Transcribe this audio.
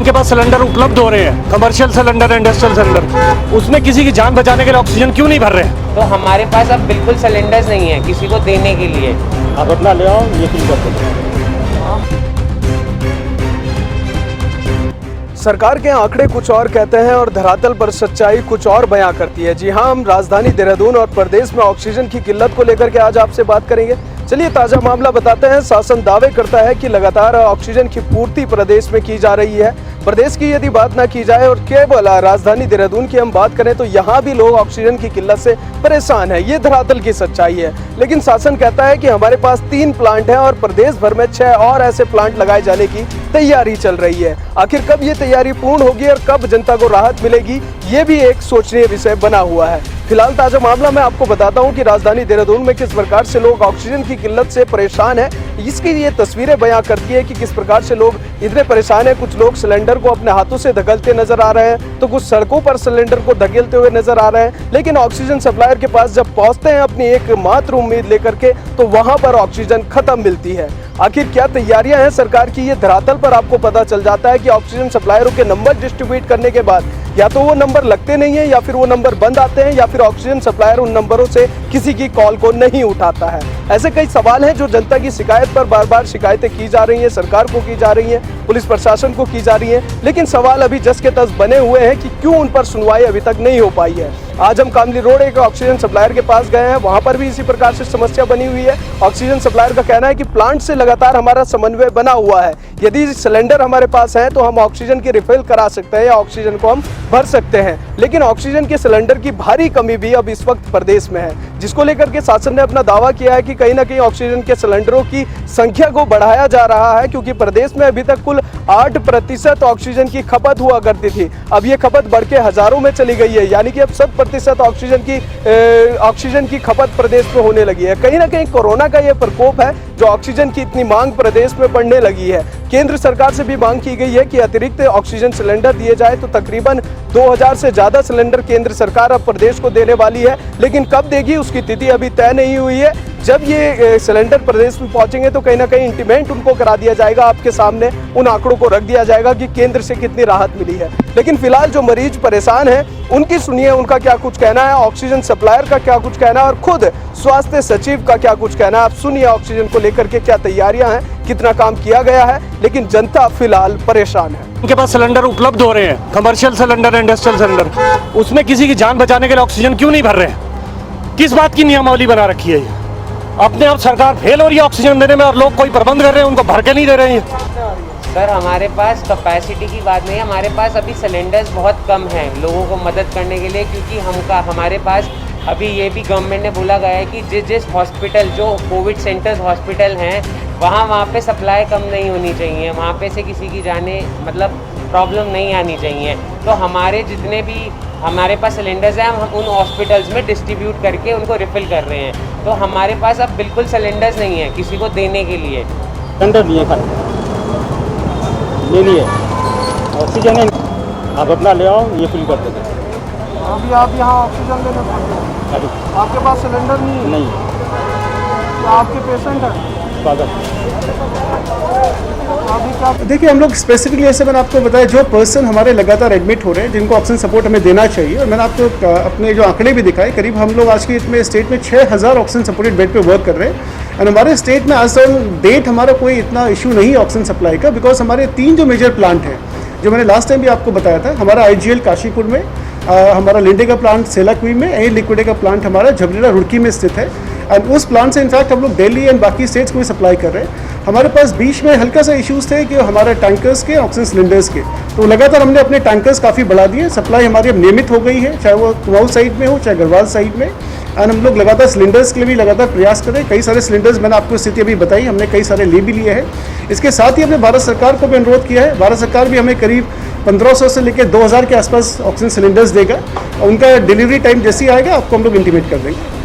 उनके पास सिलेंडर उपलब्ध हो रहे हैं, कमर्शियल सिलेंडर, इंडस्ट्रियल सिलेंडर, उसमें किसी की जान बचाने के लिए ऑक्सीजन क्यों नहीं भर रहे हैं? तो हमारे पास अब बिल्कुल सिलेंडर्स नहीं है किसी को देने के लिए। आप अपना ले आओ, ये फिल कर दो। सरकार के आंकड़े कुछ और कहते हैं और धरातल पर सच्चाई कुछ और बयां करती है। जी हां, हम राजधानी देहरादून और प्रदेश में ऑक्सीजन की किल्लत को लेकर के आज आपसे बात करेंगे। चलिए ताज़ा मामला बताते हैं। शासन दावे करता है कि लगातार ऑक्सीजन की पूर्ति प्रदेश में की जा रही है। प्रदेश की यदि बात ना की जाए और केवल राजधानी देहरादून की हम बात करें तो यहाँ भी लोग ऑक्सीजन की किल्लत से परेशान है। ये धरातल की सच्चाई है। लेकिन शासन कहता है कि हमारे पास 3 प्लांट हैं और प्रदेश भर में 6 और ऐसे प्लांट लगाए जाने की तैयारी चल रही है। आखिर कब ये तैयारी पूर्ण होगी और कब जनता को राहत मिलेगी, ये भी एक सोचनीय विषय बना हुआ है। फिलहाल ताजा मामला मैं आपको बताता हूं कि राजधानी देहरादून में किस प्रकार से लोग ऑक्सीजन की किल्लत से परेशान है। इसकी ये तस्वीरें बयां करती है कि किस प्रकार से लोग इतने परेशान हैं। कुछ लोग सिलेंडर को अपने हाथों से धकेलते नजर आ रहे हैं तो कुछ सड़कों पर सिलेंडर को धकेलते हुए नजर आ रहे हैं। लेकिन ऑक्सीजन सप्लायर के पास जब पहुंचते हैं अपनी एकमात्र उम्मीद लेकर के तो वहां पर ऑक्सीजन खत्म मिलती है। आखिर क्या तैयारियां हैं सरकार की, ये धरातल पर आपको पता चल जाता है कि ऑक्सीजन सप्लायरों के नंबर डिस्ट्रीब्यूट करने के बाद या तो वो नंबर लगते नहीं है या फिर वो नंबर बंद आते हैं या फिर ऑक्सीजन सप्लायर उन नंबरों से किसी की कॉल को नहीं उठाता है। ऐसे कई सवाल हैं जो जनता की शिकायत पर बार बार शिकायतें की जा रही हैं, सरकार को की जा रही हैं, पुलिस प्रशासन को की जा रही हैं। लेकिन सवाल अभी जस के तस बने हुए हैं कि क्यों उन पर सुनवाई अभी तक नहीं हो पाई है। आज हम कामली रोड एक ऑक्सीजन सप्लायर के पास गए हैं, वहां पर भी इसी प्रकार से समस्या बनी हुई है। ऑक्सीजन सप्लायर का कहना है कि प्लांट से लगातार हमारा समन्वय बना हुआ है। यदि सिलेंडर हमारे पास है तो हम ऑक्सीजन की रिफिल करा सकते हैं या ऑक्सीजन को हम भर सकते हैं। लेकिन ऑक्सीजन के सिलेंडर की भारी कमी भी अब इस वक्त प्रदेश में है, जिसको लेकर के शासन ने अपना दावा किया है कि कहीं ना कहीं ऑक्सीजन के सिलेंडरों की संख्या को बढ़ाया जा रहा है, क्योंकि प्रदेश में अभी तक कुल 8% ऑक्सीजन की खपत हुआ करती थी। अब ये खपत बढ़ के हजारों में चली गई है, यानी कि अब 100% ऑक्सीजन की खपत प्रदेश में होने लगी है। कहीं ना कहीं कोरोना का ये प्रकोप है जो ऑक्सीजन की इतनी मांग प्रदेश में बढ़ने लगी है। केंद्र सरकार से भी मांग की गई है कि अतिरिक्त ऑक्सीजन सिलेंडर दिए जाए, तो तकरीबन 2000 से ज्यादा सिलेंडर केंद्र सरकार अब प्रदेश को देने वाली है। लेकिन कब देगी उसकी तिथि अभी तय नहीं हुई है। जब ये सिलेंडर प्रदेश में पहुंचेंगे तो कहीं ना कहीं इंटीमेंट उनको करा दिया जाएगा, आपके सामने उन आंकड़ों को रख दिया जाएगा कि केंद्र से कितनी राहत मिली है। लेकिन फिलहाल जो मरीज परेशान है उनकी सुनिए, उनका क्या कुछ कहना है, ऑक्सीजन सप्लायर का क्या कुछ कहना है और खुद स्वास्थ्य सचिव का क्या कुछ कहना है। आप सुनिए ऑक्सीजन को लेकर के क्या तैयारियां हैं, कितना काम किया गया है। लेकिन जनता फिलहाल परेशान है। उनके पास सिलेंडर उपलब्ध हो रहे हैं, कमर्शियल सिलेंडर, इंडस्ट्रियल सिलेंडर, उसमें किसी की जान बचाने के लिए ऑक्सीजन क्यों नहीं भर रहे हैं? किस बात की नियमावली बना रखी है? ये अपने आप सरकार फेल हो रही है ऑक्सीजन देने में और लोग कोई प्रबंध कर रहे हैं, उनको भर के नहीं दे रहे हैं। सर हमारे पास कैपेसिटी की बात नहीं है, हमारे पास अभी सिलेंडर्स बहुत कम हैं लोगों को मदद करने के लिए, क्योंकि हमारे पास अभी ये भी गवर्नमेंट ने बोला गया है कि जिस हॉस्पिटल जो कोविड सेंटर्स हॉस्पिटल हैं वहाँ पे सप्लाई कम नहीं होनी चाहिए, वहाँ पे से किसी की जाने मतलब प्रॉब्लम नहीं आनी चाहिए। तो हमारे जितने भी हमारे पास सिलेंडर्स हैं हम उन हॉस्पिटल्स में डिस्ट्रीब्यूट करके उनको रिफ़िल कर रहे हैं। तो हमारे पास अब बिल्कुल सिलेंडर्स नहीं है किसी को देने के लिए। सिलेंडर लिए खाली ले लिए, ऑक्सीजन है, आप अपना ले आओ, ये फिल कर देते। अभी आप यहाँ ऑक्सीजन लेने पहुंचे, आपके पास सिलेंडर नहीं है? नहीं। तो आपके पेशेंट हैं? अभी क्या देखिए, हम लोग स्पेसिफिकली ऐसे मैंने आपको बताया जो पर्सन हमारे लगातार एडमिट हो रहे हैं जिनको ऑक्सीजन सपोर्ट हमें देना चाहिए, और मैंने आपको अपने जो आंकड़े भी दिखाए, करीब हम लोग आज की इसमें स्टेट में 6000 ऑक्सीजन सपोर्टेड बेड पे वर्क कर रहे हैं। एंड हमारे स्टेट में आज डेट हमारा कोई इतना इशू नहीं है ऑक्सीजन सप्लाई का, बिकॉज हमारे 3 जो मेजर प्लांट हैं जो मैंने लास्ट टाइम भी आपको बताया था, हमारा IGL काशीपुर में, हमारा लिंडे का प्लांट सेलाक्वी में, एयर लिक्विडे का प्लांट हमारा झबरेड़ा रुड़की में स्थित है। एंड उस प्लांट से इनफैक्ट हम लोग दिल्ली एंड बाकी स्टेट्स को भी सप्लाई कर रहे हैं। हमारे पास बीच में हल्का सा इश्यूज थे कि हमारे टैंकर्स के, ऑक्सीजन सिलेंडर्स के, तो लगातार हमने अपने टैंकर्स काफ़ी बढ़ा दिए। सप्लाई हमारी अब नियमित हो गई है, चाहे वो कुमाऊं साइड में हो चाहे गढ़वाल साइड में। एंड हम लोग लगातार सिलेंडर्स के लिए भी लगातार प्रयास कर रहे हैं। कई सारे सिलेंडर्स मैंने आपको स्थिति अभी बताई, हमने कई सारे ले भी लिए हैं। इसके साथ ही हमने भारत सरकार को भी अनुरोध किया है, भारत सरकार भी हमें करीब 1500 से लेकर 2000 के आसपास ऑक्सीजन सिलेंडर्स देगा। उनका डिलीवरी टाइम जैसे ही आएगा आपको हम लोग इंटीमेट कर देंगे।